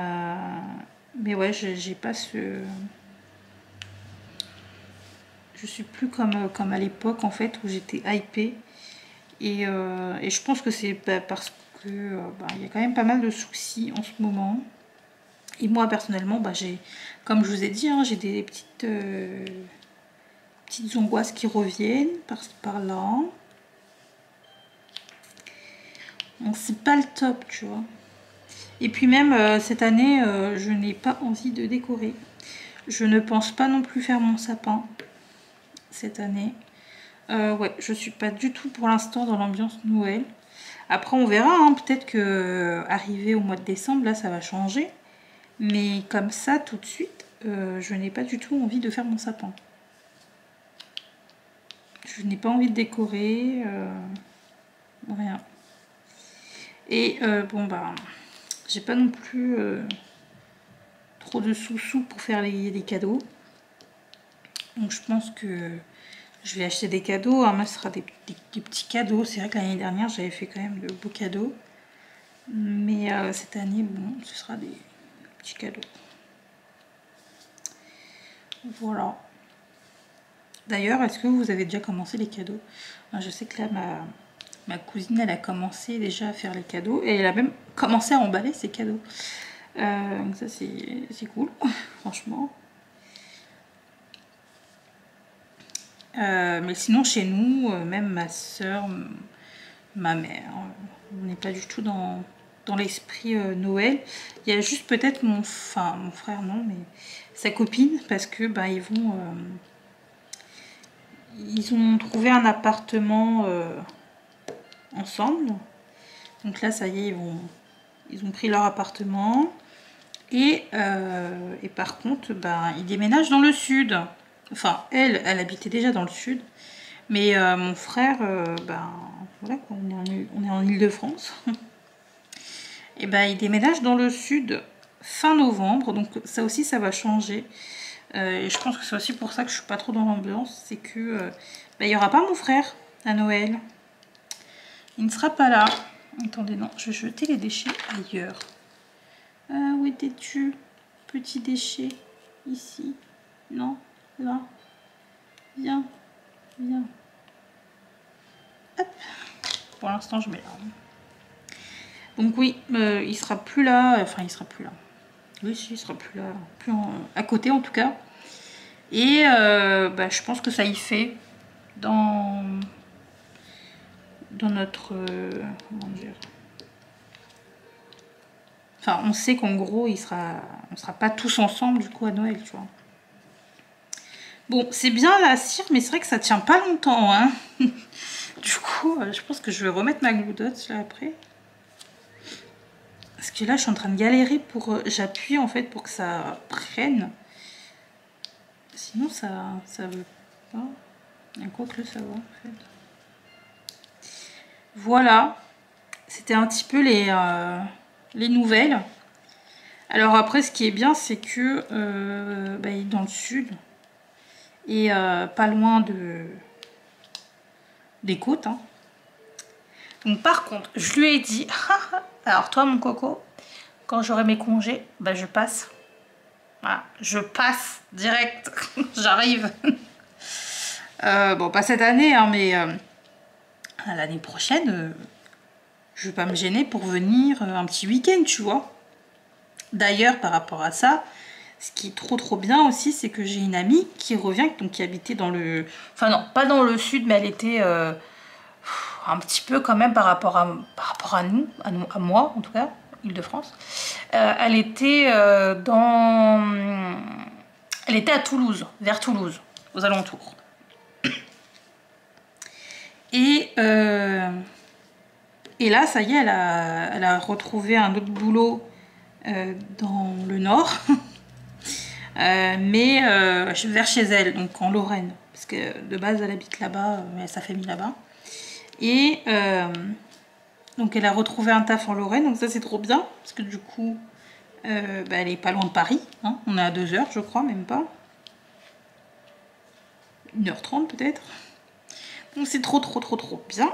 ouais, j'ai pas ce... Je suis plus comme à l'époque en fait où j'étais hypée. Et je pense que c'est parce que il y a quand même pas mal de soucis en ce moment. Et moi personnellement, comme je vous ai dit, hein, j'ai des petites angoisses qui reviennent par-ci par-là. Donc c'est pas le top, tu vois. Et puis même cette année, je n'ai pas envie de décorer. Je ne pense pas non plus faire mon sapin cette année. Ouais, je suis pas du tout pour l'instant dans l'ambiance Noël. Après on verra, hein, peut-être que arrivé au mois de décembre, là ça va changer. Mais comme ça, tout de suite, je n'ai pas du tout envie de faire mon sapin. Je n'ai pas envie de décorer, rien. Et j'ai pas non plus trop de sous-sous pour faire les cadeaux. Donc je pense que je vais acheter des cadeaux. Moi, ce sera des petits cadeaux. C'est vrai que l'année dernière, j'avais fait quand même de beaux cadeaux. Mais cette année, bon, ce sera des petits cadeaux. Voilà. D'ailleurs, est-ce que vous avez déjà commencé les cadeaux? Je sais que là, ma cousine, elle a commencé déjà à faire les cadeaux. Et elle a même commencé à emballer ses cadeaux. Donc ça, c'est cool, franchement. Mais sinon, chez nous, même ma soeur, ma mère, on n'est pas du tout dans l'esprit Noël. Il y a juste peut-être mon frère, non, mais sa copine, parce que ils ont trouvé un appartement ensemble. Donc là, ça y est, ils ont pris leur appartement. Et par contre, ils déménagent dans le sud. Enfin, elle habitait déjà dans le sud. Mais mon frère, voilà quoi, on est en Île-de-France. Et il déménage dans le sud fin novembre. Donc ça aussi, ça va changer. Et je pense que c'est aussi pour ça que je suis pas trop dans l'ambiance. C'est que il n'y aura pas mon frère à Noël. Il ne sera pas là. Attendez, non, je vais jeter les déchets ailleurs. Ah, où étais-tu? Petit déchet. Ici. Non, là. Viens. Viens. Hop. Pour l'instant, je mets là. Donc oui, il sera plus là. Enfin, il sera plus là. Oui, si, il sera plus là. Plus à côté, en tout cas. Et je pense que ça y fait dans notre... comment dire... Enfin, on sait qu'en gros, on sera pas tous ensemble, du coup, à Noël, tu vois. Bon, c'est bien la cire, mais c'est vrai que ça tient pas longtemps, hein. Du coup, je pense que je vais remettre ma gloudotte, là, après. Parce que là, je suis en train de galérer pour... J'appuie, en fait, pour que ça prenne. Sinon, ça veut pas. Quoi que ça va, en fait. Voilà. C'était un petit peu les nouvelles. Alors après, ce qui est bien, c'est que il est dans le sud et pas loin des côtes. Hein. Donc par contre, je lui ai dit, alors toi mon coco, quand j'aurai mes congés, je passe. Voilà, je passe direct, j'arrive. Bon, pas cette année, hein, mais l'année prochaine, je vais pas me gêner pour venir un petit week-end, tu vois. D'ailleurs, par rapport à ça, ce qui est trop bien aussi, c'est que j'ai une amie qui revient, donc qui habitait dans le... Enfin non, pas dans le sud, mais elle était un petit peu quand même par rapport à à moi en tout cas, Île-de-France. Elle était elle était à Toulouse, vers Toulouse, aux alentours. Et là, ça y est, elle a retrouvé un autre boulot dans le nord, mais vers chez elle, donc en Lorraine. parce que de base elle habite là-bas, elle a sa famille là-bas. Et donc elle a retrouvé un taf en Lorraine, donc ça c'est trop bien, parce que du coup elle est pas loin de Paris, hein. On est à 2 heures je crois, même pas. 1h30 peut-être. Donc c'est trop bien.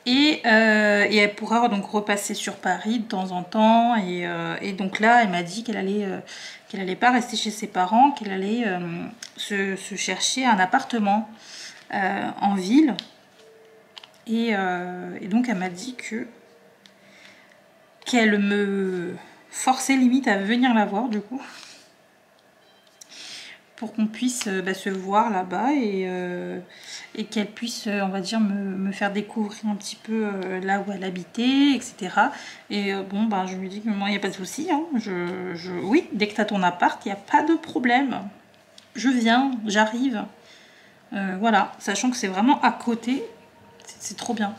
Et elle pourra donc repasser sur Paris de temps en temps. Et donc là, elle m'a dit qu'elle allait pas rester chez ses parents, qu'elle allait se chercher un appartement en ville. Et donc elle m'a dit qu'elle me forçait limite à venir la voir du coup. Pour qu'on puisse se voir là-bas et qu'elle puisse, on va dire, me faire découvrir un petit peu là où elle habitait, etc. Et bon, je lui dis que moi, il n'y a pas de souci. Hein. Oui, dès que tu as ton appart, il n'y a pas de problème. Je viens, j'arrive. Voilà, sachant que c'est vraiment à côté, c'est trop bien.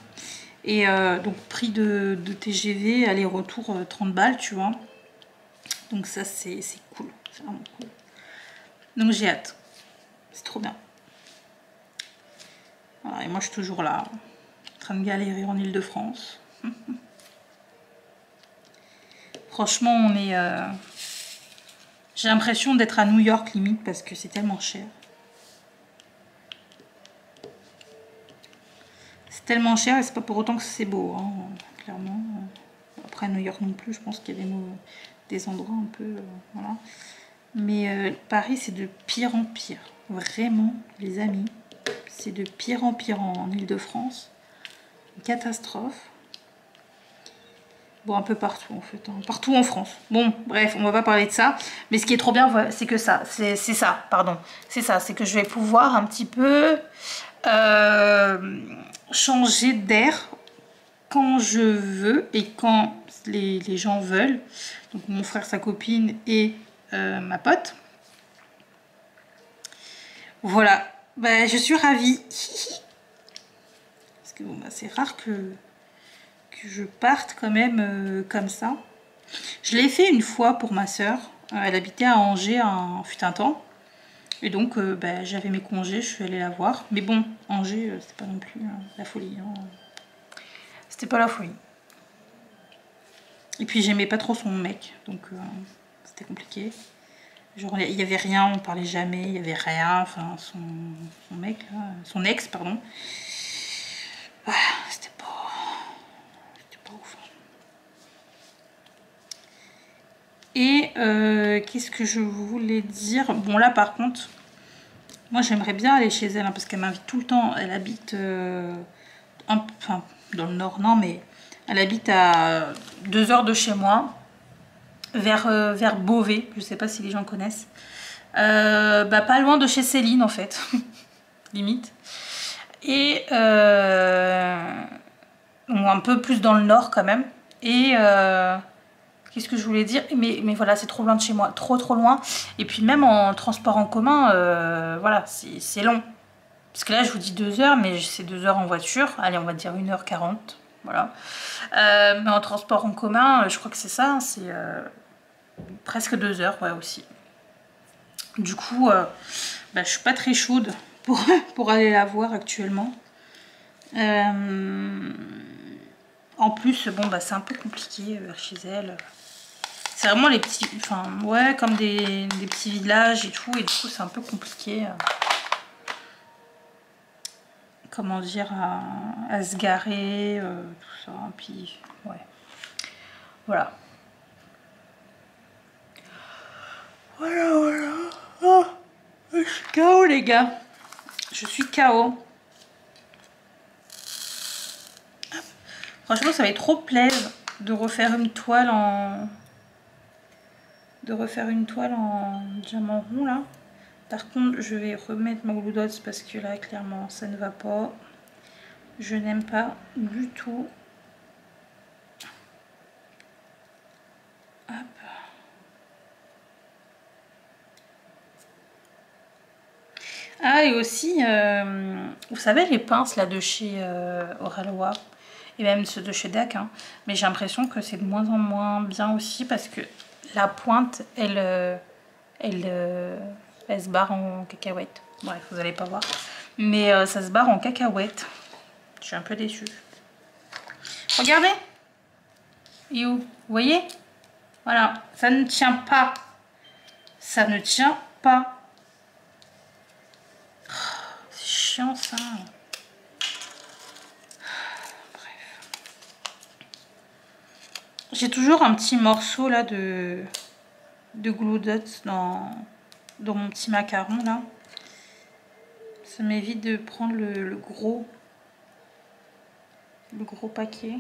Et donc, prix de TGV, aller-retour, 30 balles, tu vois. Donc ça, c'est cool, c'est vraiment cool. Donc j'ai hâte, c'est trop bien. Voilà, et moi je suis toujours là, en train de galérer en Île-de-France. Franchement, on est... j'ai l'impression d'être à New York limite parce que c'est tellement cher. C'est tellement cher et c'est pas pour autant que c'est beau, hein, clairement. Après New York non plus, je pense qu'il y a des endroits un peu... voilà. Mais Paris, c'est de pire en pire. Vraiment, les amis, c'est de pire en pire en Île-de-France. Une catastrophe. Bon, un peu partout en fait. Hein. Partout en France. Bon, bref, on va pas parler de ça. Mais ce qui est trop bien, c'est que ça. C'est ça, pardon. C'est ça, c'est que je vais pouvoir un petit peu changer d'air quand je veux et quand les gens veulent. Donc mon frère, sa copine et... ma pote. Voilà, je suis ravie. Parce que bon, c'est rare que je parte quand même comme ça. Je l'ai fait une fois pour ma soeur. Elle habitait à Angers fut un temps. Et donc j'avais mes congés, je suis allée la voir. Mais bon, Angers, c'était pas non plus la folie. Hein. C'était pas la folie. Et puis j'aimais pas trop son mec, donc c'était compliqué. Genre il y avait rien, on parlait jamais, il y avait rien, enfin son mec, là, son ex pardon. Ah, c'était pas ouf. Et qu'est-ce que je voulais dire? Bon là par contre, moi j'aimerais bien aller chez elle hein, parce qu'elle m'invite tout le temps. Elle habite, enfin dans le nord non mais elle habite à 2 heures de chez moi. Vers Beauvais, je sais pas si les gens connaissent. Pas loin de chez Céline en fait, limite. Et un peu plus dans le nord quand même. Et qu'est-ce que je voulais dire? Mais voilà, c'est trop loin de chez moi, trop loin. Et puis même en transport en commun, voilà, c'est long. Parce que là je vous dis 2 heures, mais c'est 2 heures en voiture. Allez, on va dire 1h40. Voilà. Mais en transport en commun, je crois que c'est ça, c'est presque 2 heures, ouais, aussi. Du coup, je suis pas très chaude pour aller la voir actuellement. En plus, bon, c'est un peu compliqué vers chez elle. C'est vraiment les petits, enfin, ouais, comme des petits villages et tout, et du coup, c'est un peu compliqué. Comment dire, à se garer, tout ça, puis, ouais. Voilà. Voilà. Oh, je suis KO les gars. Je suis KO. Franchement, ça m'est trop plaisir de refaire une toile en... diamant rond là. Par contre, je vais remettre ma glue dots parce que là, clairement, ça ne va pas. Je n'aime pas du tout. Hop. Ah, et aussi, vous savez, les pinces là de chez Orelwa, et même ceux de chez DAC, hein, mais j'ai l'impression que c'est de moins en moins bien aussi parce que la pointe, elle se barre en cacahuète. Bref, vous allez pas voir. Mais ça se barre en cacahuète. Je suis un peu déçue. Regardez. Et où? Vous voyez? Voilà, ça ne tient pas. Ça ne tient pas. Oh, c'est chiant ça. Bref. J'ai toujours un petit morceau là de Glue Dots dans mon petit macaron là. Ça m'évite de prendre le gros paquet.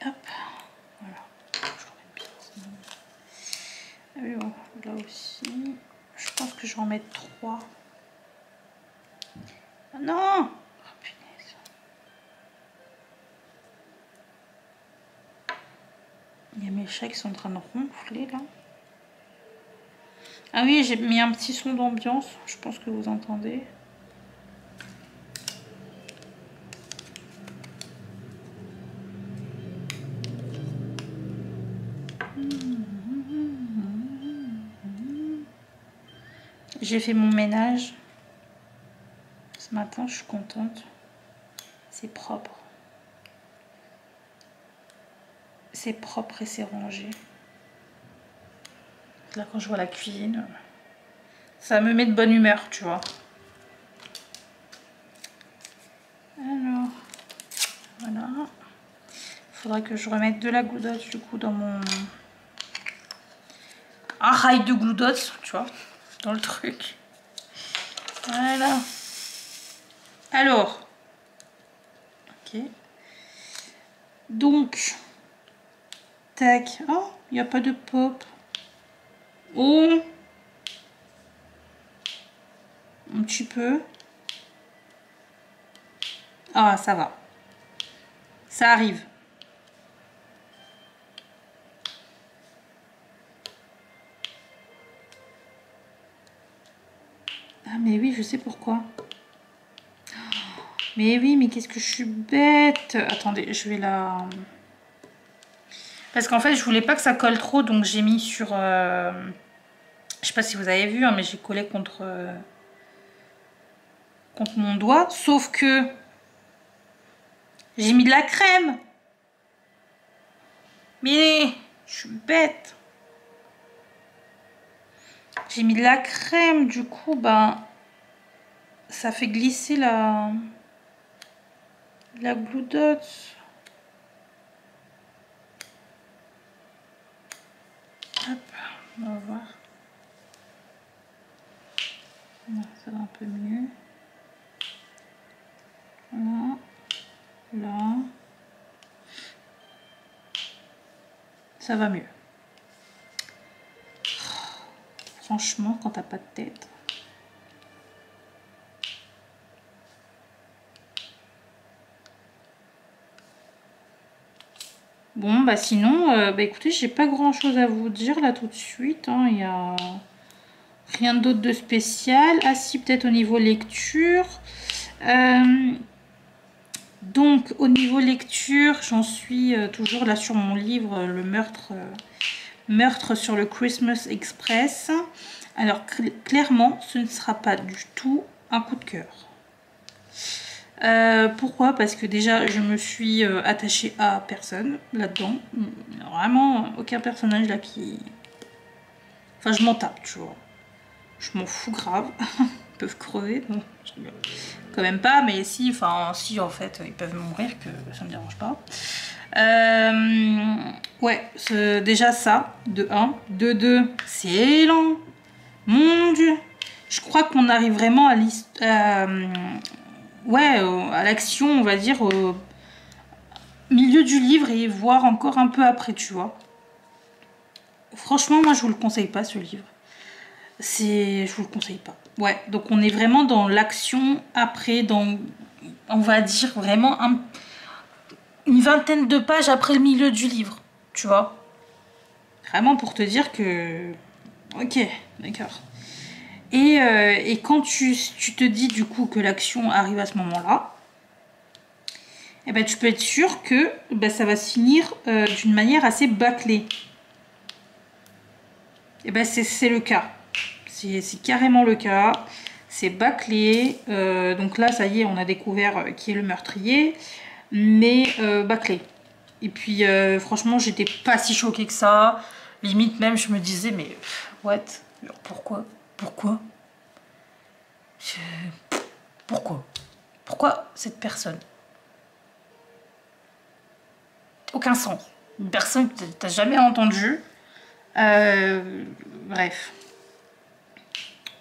Hop, voilà. Alors, là aussi, je pense que je vais en mettre 3. Ah non! Oh, punaise. Il y a mes chats qui sont en train de ronfler là. Ah oui, j'ai mis un petit son d'ambiance, je pense que vous entendez. J'ai fait mon ménage. Ce matin, je suis contente. C'est propre. C'est propre et c'est rangé. Là, quand je vois la cuisine, ça me met de bonne humeur, tu vois. Alors, voilà. Il faudrait que je remette de la Glue Dots, du coup, dans mon... un rail de Glue Dots, tu vois, dans le truc. Voilà. Alors. Ok. Donc. Tac. Oh, il n'y a pas de pop. Oh. Un petit peu. Ah, ça va. Ça arrive. Ah, mais oui, je sais pourquoi. Mais oui, mais qu'est-ce que je suis bête. Attendez, je vais la... Parce qu'en fait, je voulais pas que ça colle trop, donc j'ai mis sur... Je sais pas si vous avez vu, hein, mais j'ai collé contre mon doigt. Sauf que j'ai mis de la crème. Mais je suis bête. J'ai mis de la crème, du coup, ben, ça fait glisser la Glue Dots. Hop, on va voir. Là, ça va un peu mieux. Voilà. Là. Ça va mieux. Franchement, quand t'as pas de tête. Bon, bah sinon, bah écoutez, j'ai pas grand chose à vous dire là tout de suite. Hein. Il y a rien d'autre de spécial. Ah si, peut-être au niveau lecture. Donc, au niveau lecture, j'en suis toujours là sur mon livre, le meurtre sur le Christmas Express. Alors, clairement, ce ne sera pas du tout un coup de cœur. Pourquoi? Parce que déjà, je me suis attachée à personne là-dedans. Vraiment, aucun personnage là qui... Enfin, je m'en tape, tu vois. Je m'en fous grave. Ils peuvent crever. Non, quand même pas, mais si, enfin, si, en fait, ils peuvent mourir, que ça me dérange pas. Ouais, déjà ça, de 1. De 2, c'est lent. Mon Dieu. Je crois qu'on arrive vraiment à à l'action, on va dire, au milieu du livre et voir encore un peu après, tu vois. Franchement, moi, je vous le conseille pas, ce livre. Je vous le conseille pas. Ouais, donc on est vraiment dans l'action après, dans, on va dire, vraiment une vingtaine de pages après le milieu du livre, tu vois. Vraiment pour te dire que... Ok, d'accord. Et quand tu te dis du coup que l'action arrive à ce moment-là, eh ben, tu peux être sûr que ça va se finir d'une manière assez bâclée. Et ben c'est le cas. C'est carrément le cas. C'est bâclé. Donc là, ça y est, on a découvert qui est le meurtrier. Mais bâclé. Et puis, franchement, j'étais pas si choquée que ça. Limite, même, je me disais, mais what? Pourquoi? Pourquoi? Pourquoi? Pourquoi cette personne? Aucun sens. Une personne que t'as jamais entendue. Bref.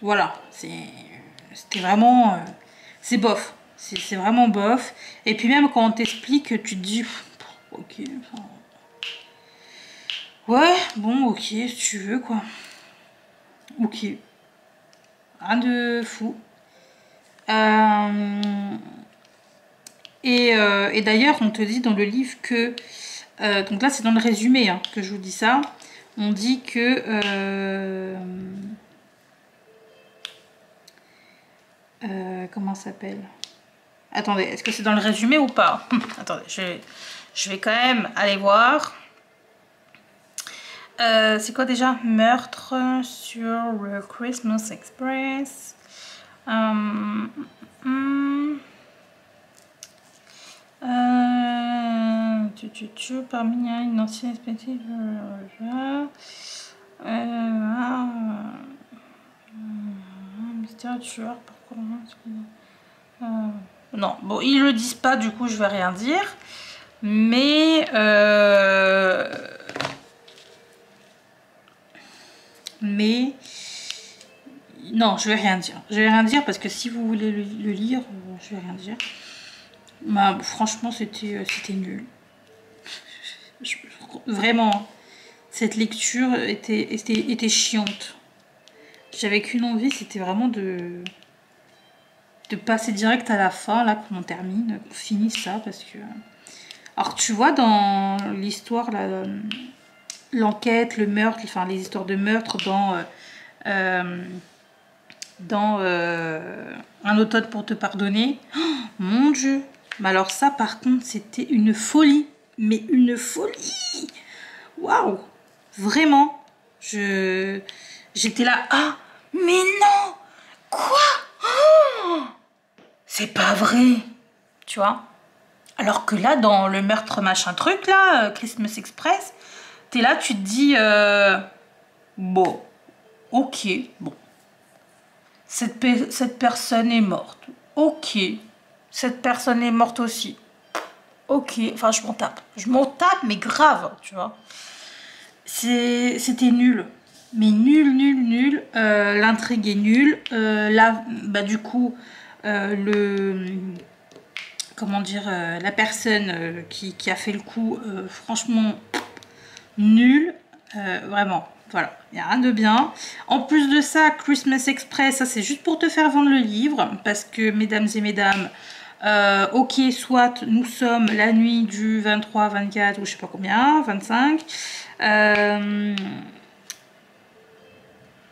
Voilà. C'était vraiment... c'est bof. C'est vraiment bof. Et puis même quand on t'explique, tu te dis... Ok. Enfin... Ouais, bon, ok, si tu veux, quoi. Ok. Rien de fou. Et d'ailleurs, on te dit dans le livre que... donc là, c'est dans le résumé hein, que je vous dis ça. On dit que... comment ça s'appelle? Attendez, est-ce que c'est dans le résumé ou pas? Attendez, je vais quand même aller voir. C'est quoi déjà? Meurtre sur le Christmas Express. Parmi une ancienne espèce mystère tueur, pourquoi non, bon, ils le disent pas, du coup, je vais rien dire. Mais non, je vais rien dire. Je vais rien dire parce que si vous voulez le lire, je vais rien dire. Bah, franchement, c'était nul. Vraiment, cette lecture était chiante. J'avais qu'une envie, c'était vraiment de passer direct à la fin, là, qu'on termine, qu'on finisse ça, parce que... Alors, tu vois, dans l'histoire, l'enquête, le meurtre, enfin, les histoires de meurtre dans Un automne pour te pardonner, oh, mon Dieu! Mais alors ça, par contre, c'était une folie. Mais une folie! Waouh! Vraiment, j'étais là, ah, mais non! Quoi? Oh, c'est pas vrai! Tu vois? Alors que là, dans le meurtre machin truc, là, Christmas Express, t'es là, tu te dis, bon, ok, bon. Cette personne est morte. Ok. Cette personne est morte aussi. Ok. Enfin, je m'en tape. Je m'en tape, mais grave, tu vois. C'était nul. Mais nul, nul, nul. L'intrigue est nulle. Là, bah, du coup, comment dire, la personne qui a fait le coup, franchement, nul. Vraiment. Voilà, il n'y a rien de bien. En plus de ça, Christmas Express, ça c'est juste pour te faire vendre le livre. Parce que, mesdames et mesdames, ok, soit nous sommes la nuit du 23, 24 ou je sais pas combien, 25.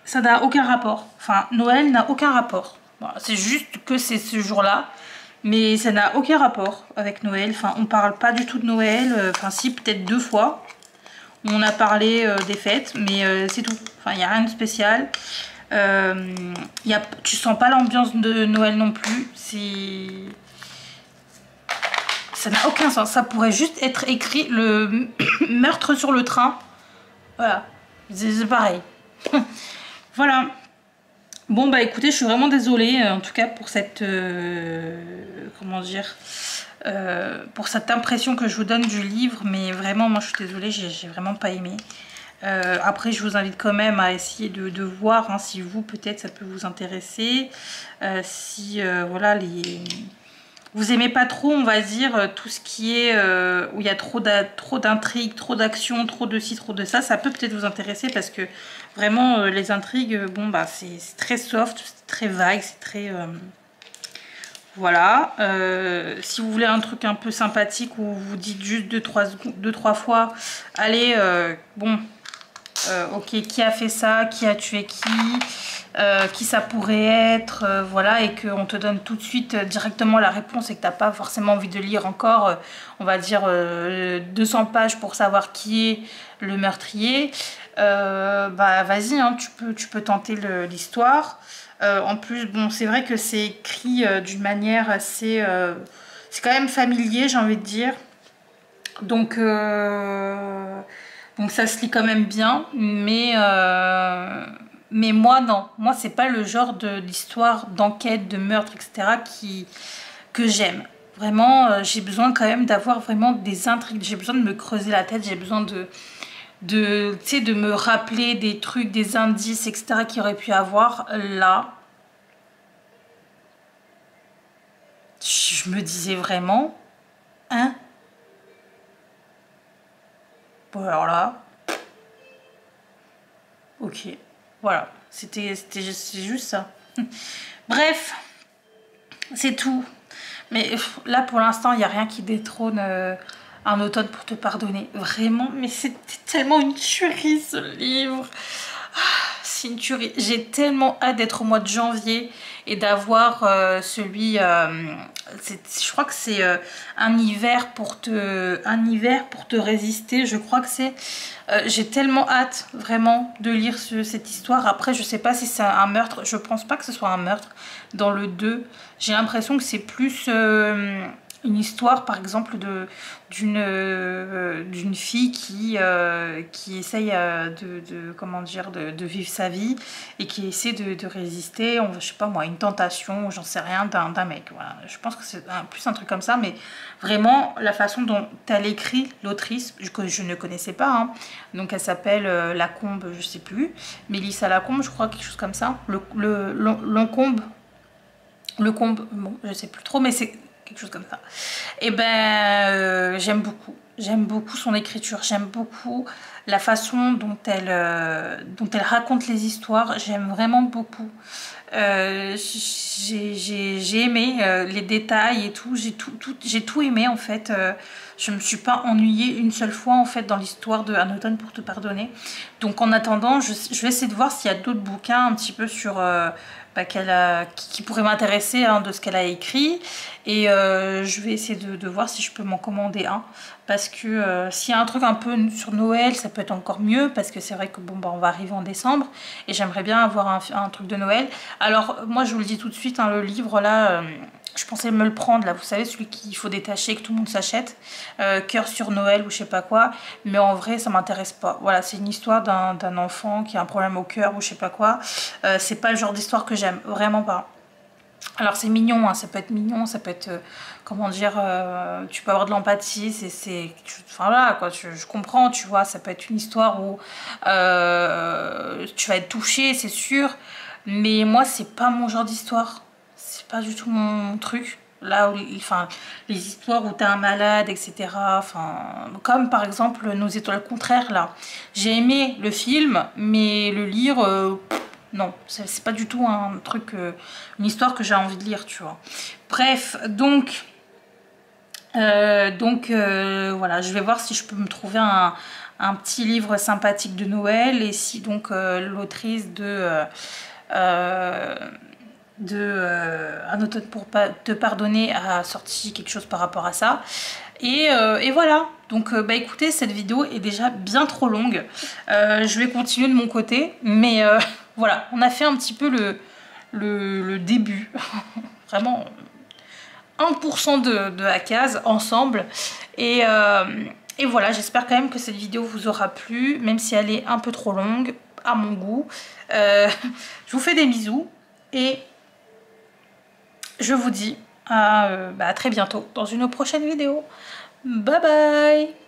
Ça n'a aucun rapport. Enfin, Noël n'a aucun rapport. Voilà, c'est juste que c'est ce jour-là. Mais ça n'a aucun rapport avec Noël. Enfin, on parle pas du tout de Noël. Enfin, si, peut-être 2 fois. On a parlé des fêtes, mais c'est tout. Enfin, il n'y a rien de spécial. Tu sens pas l'ambiance de Noël non plus. Ça n'a aucun sens. Ça pourrait juste être écrit le meurtre sur le train. Voilà. C'est pareil. Voilà. Bon, bah écoutez, je suis vraiment désolée, en tout cas, pour cette... comment dire pour cette impression que je vous donne du livre, mais vraiment moi je suis désolée, j'ai vraiment pas aimé. Après je vous invite quand même à essayer de voir hein, si vous peut-être ça peut vous intéresser, si voilà vous aimez pas trop on va dire tout ce qui est où il y a trop d'intrigues, trop d'action, trop de ci, trop de ça, ça peut peut-être vous intéresser parce que vraiment les intrigues, bon bah c'est très soft, c'est très vague, c'est très... Voilà, si vous voulez un truc un peu sympathique où vous dites juste 2-3 fois, allez, bon, ok, qui a fait ça, qui a tué qui ça pourrait être, voilà, et qu'on te donne tout de suite directement la réponse et que t'as pas forcément envie de lire encore, on va dire 200 pages pour savoir qui est le meurtrier, bah vas-y, hein, tu peux tenter l'histoire. En plus, bon, c'est vrai que c'est écrit d'une manière assez... c'est quand même familier, j'ai envie de dire. Donc ça se lit quand même bien, mais moi non, moi c'est pas le genre d'histoire d'enquête, de meurtre, etc. que j'aime. Vraiment, j'ai besoin quand même d'avoir vraiment des intrigues, j'ai besoin de me creuser la tête, j'ai besoin tu sais, de me rappeler des trucs, des indices, etc. qu'il aurait pu avoir. Là, je me disais vraiment, hein? Bon alors là, ok, voilà, c'est juste ça. Bref, c'est tout. Mais là pour l'instant, il n'y a rien qui détrône Un automne pour te pardonner. Vraiment, mais c'était tellement une tuerie ce livre. C'est une tuerie. J'ai tellement hâte d'être au mois de janvier et d'avoir celui... je crois que c'est un hiver pour te résister. Je crois que c'est... j'ai tellement hâte vraiment de lire cette histoire. Après, je sais pas si c'est un meurtre. Je pense pas que ce soit un meurtre dans le 2. J'ai l'impression que c'est plus... une histoire par exemple d'une fille qui essaye comment dire, de vivre sa vie et qui essaie de résister, je sais pas moi, une tentation, j'en sais rien, d'un mec. Voilà. Je pense que c'est plus un truc comme ça, mais vraiment la façon dont elle écrit, l'autrice, que je ne connaissais pas, hein. Donc elle s'appelle Lacombe, je sais plus, Mélissa Lacombe, je crois, quelque chose comme ça, Lecombe, bon, je sais plus trop, mais c'est quelque chose comme ça. Et ben, j'aime beaucoup son écriture, j'aime beaucoup la façon dont elle raconte les histoires, j'aime vraiment beaucoup. J'ai aimé les détails et tout, j'ai tout aimé en fait. Je me suis pas ennuyée une seule fois en fait dans l'histoire de Un automne pour te pardonner. Donc en attendant, je vais essayer de voir s'il y a d'autres bouquins un petit peu sur qui pourraient m'intéresser, hein, de ce qu'elle a écrit, et je vais essayer de voir si je peux m'en commander un, parce que s'il y a un truc un peu sur Noël, ça peut être encore mieux, parce que c'est vrai que bon bah on va arriver en décembre et j'aimerais bien avoir un truc de Noël. Alors moi je vous le dis tout de suite, hein, le livre là, je pensais me le prendre là, vous savez, celui qu'il faut détacher, que tout le monde s'achète, cœur sur Noël ou je sais pas quoi, mais en vrai ça m'intéresse pas. Voilà, c'est une histoire d'un enfant qui a un problème au cœur ou je sais pas quoi. C'est pas le genre d'histoire que j'aime, vraiment pas. Alors c'est mignon, hein, ça peut être mignon, ça peut être, comment dire, tu peux avoir de l'empathie, enfin voilà quoi, je comprends, tu vois, ça peut être une histoire où tu vas être touché, c'est sûr, mais moi c'est pas mon genre d'histoire, c'est pas du tout mon truc. Là, enfin, les histoires où t'as un malade, etc. Enfin, comme par exemple Nos étoiles contraires, là. J'ai aimé le film, mais le lire, non, c'est pas du tout un truc, une histoire que j'ai envie de lire, tu vois. Bref, donc voilà, je vais voir si je peux me trouver un petit livre sympathique de Noël, et si donc l'autrice Un automne pour te pardonner a sorti quelque chose par rapport à ça. Et voilà, donc bah écoutez, cette vidéo est déjà bien trop longue. Je vais continuer de mon côté, mais voilà, on a fait un petit peu le début. Vraiment 1% de la case ensemble. Et voilà, j'espère quand même que cette vidéo vous aura plu, même si elle est un peu trop longue à mon goût. Je vous fais des bisous et je vous dis à très bientôt dans une prochaine vidéo. Bye bye!